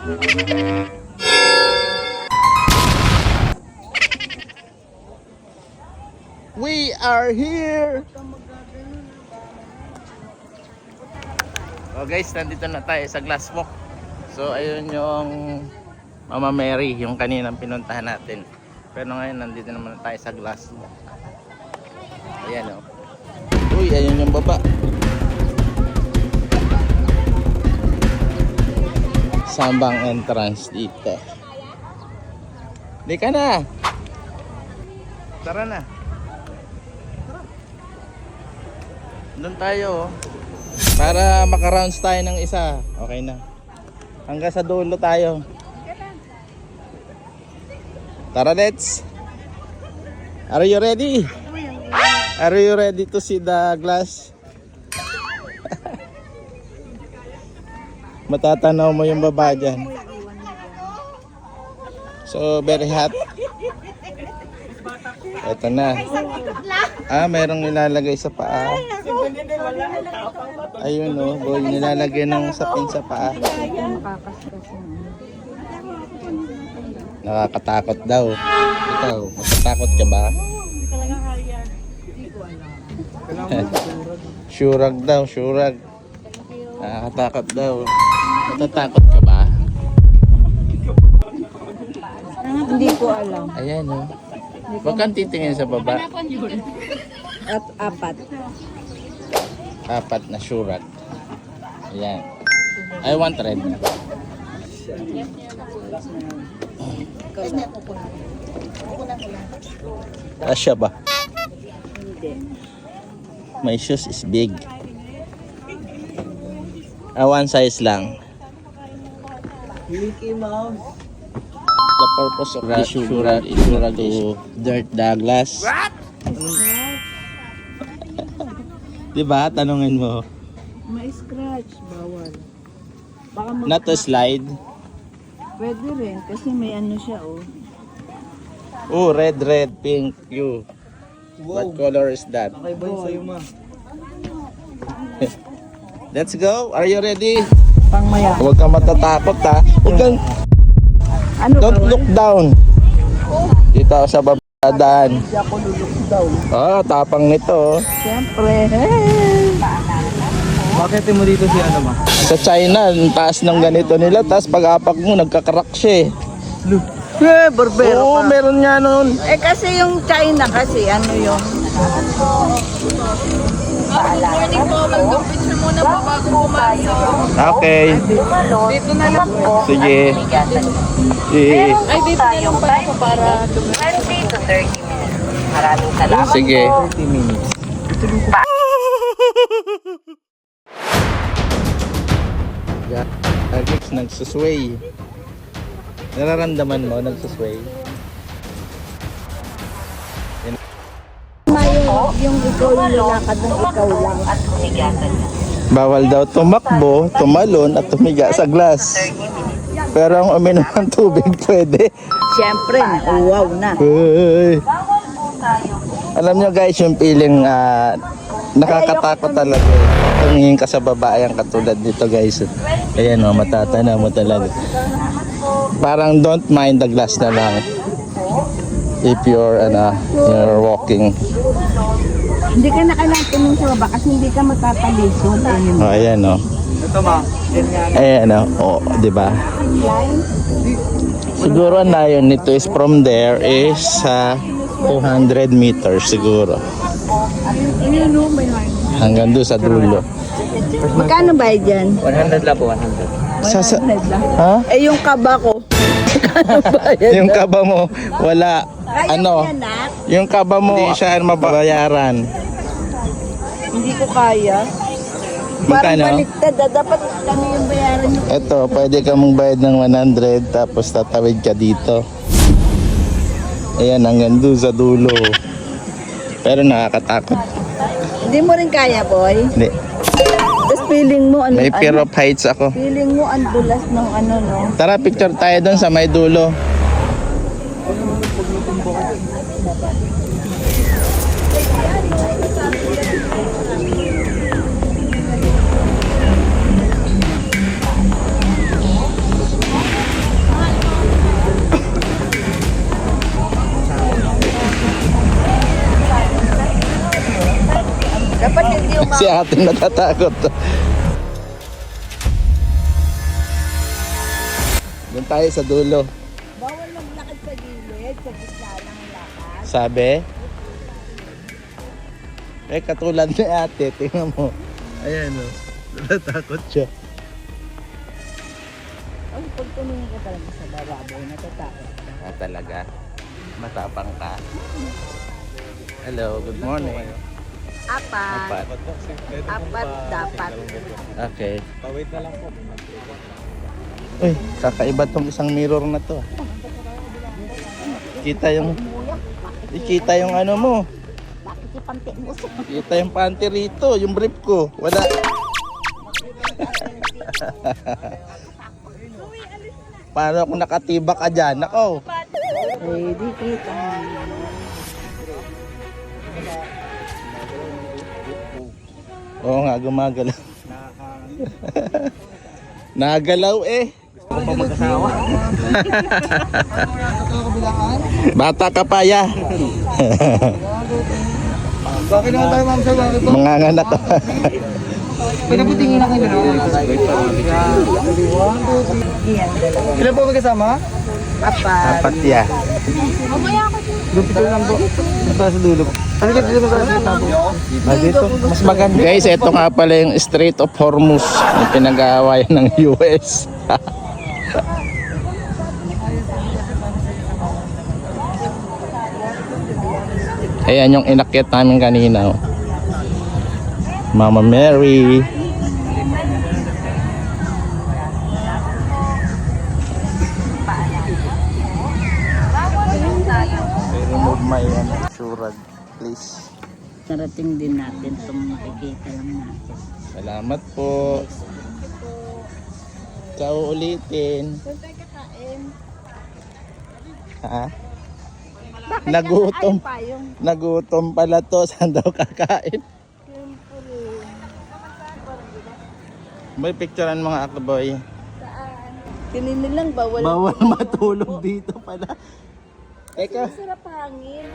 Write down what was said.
We are here! So guys, nandito na tayo sa Glasswalk. So ayun yung Mama Mary, yung kaninang pinuntahan natin. Pero ngayon nandito naman tayo sa Glasswalk. Ayan o. Uy, ayun yung baba. Sambang entrance dito. Di ka na. Tara na. Doon tayo para maka-rounds tayo ng isa. Okay na. Hanggang sa dulo tayo. Tara, let's. Are you ready? Are you ready to see the glass? Matatanaw mo yung baba dyan. So, very hot. Ito na. Merong nilalagay sa paa. Ayun o, boy, nilalagay ng sapin sa paa. Nakakatakot daw. Ikaw, matatakot ka ba? Syurag daw, syurag. Nakakatakot daw. Matatakot ka ba? Hindi ko alam. Ayan o. Huwag kang titingin sa baba. At apat. Apat na syurag. Ayan. I want red. Asya ba? My shoes is big. One size lang. Mickey Mouse. The purpose of the syurag is not to dirt the glass. What? Diba? Tanungin mo. May scratch. Bawal. Baka Not to slide. Pwede rin. Kasi may ano siya oh. Oh, red, pink, you. What color is that? Okay ba sa'yo ma? Let's go. Are you ready? Pangmaya. Huwag kang matatakot ha. Huwag kang... Ano Don't bawal? look down. Dito ako sa babadaan. Hindi ako lulok daw. Tapang nito. Siyempre. Hey! Bakit mo dito si ano ma? Sa China, ang taas ng ganito nila. Tapos pag-apak mo, nagkakarak siya eh. Barbero Oo, ka. meron nga nun. Kasi yung China kasi ano yung... Morning po, mag-picture muna po bago pumasok. Okay. Dito na lang po. Sige. Sige. Ay, dito na lang pala po para 20 to 30 minutes. Maraming salamat. Sige. 30 minutes. Alex, nagsusway. Nararamdaman mo, nagsusway? Yung ikaw yung lalakad ng ikaw lang. At humigatan. Bawal daw tumakbo, tumalon at tumiga sa glass. Pero ang uminom ng tubig pwede. Siyempre, wow na. Uy. Alam nyo guys, yung feeling nakakatakot talaga. Tumingin ka sa babae ang katulad dito guys. Ayan o, matatana mo talaga. Parang don't mind the glass na lang. If you're walking. Hindi ka na kailangan tumingin sa baba kasi hindi ka magtatalisod. Oh, ayan o. Ito ma. Ayan o, di ba? Siguro ang layon nito is from there is 200 meters siguro. Hanggang doon sa dulo. Magkano ba yan? 100 lang po, 100. Ha? Eh yung kaba ko. Magkano ba yan? Yung kaba mo, wala. Ano? Yung kaba mo, hindi siya mababayaran. Hindi ko kaya. Parang Magkano? baliktad. Dapat kami yung bayaran nyo. Ito, pwede ka mong bayad ng 100 tapos tatawid ka dito. Ayan, hanggang doon sa dulo. Pero nakakatakot. Hindi mo rin kaya, boy. Hindi. Tapos feeling mo, ano, May fear of heights ako. feeling mo ang dulas ng ano, no? Tara, picture tayo doon sa may dulo. Si ate natatakot. Doon tayo sa dulo. Bawal maglakad sa gilid, sa gitna lang lakad. Sabi? Katulad ni ate, tingnan mo. Ayan o, natatakot siya. Ay, pag tumingin ka talaga sa bababoy, natatakot ka. Talaga? Matapang ka? Hello, good morning. Apat. Apat. Apat dapat. Okay. Pawait na lang po. Uy, kakaiba tong isang mirror na to. Kita yung ano mo. Bakit si Pante mo sa... Kita yung panty rito, yung brief ko. Wala. Paano kung nakatibak ka dyan? Ako. Ready kita. Oo nga, gumagalaw. Nagalaw eh. Bata ka pa ya. Bakit naman tayo ma'am sir? Bakit po? Mga anak ko. Pinaputingin na kayo. Ilan po may kasama? Apat. Apat ya. Dito lang po. Sa dulo po. Ano ka dito sa dito? Mas maganda. Guys, ito nga pala yung Strait of Hormuz na pinag-aawayan ng US. Ayan yung inakyat namin kanina. Oh. Mama Mary. Remove my surad, please. Narating din natin itong makikita lang natin. Salamat po. Sa uulitin. Ha? Nagutom. Nagutom pala to. Saan daw kakain? May picturean mga akboy. Kanina lang bawal. Bawal matulog dito pala. Eka. Sarap hangin.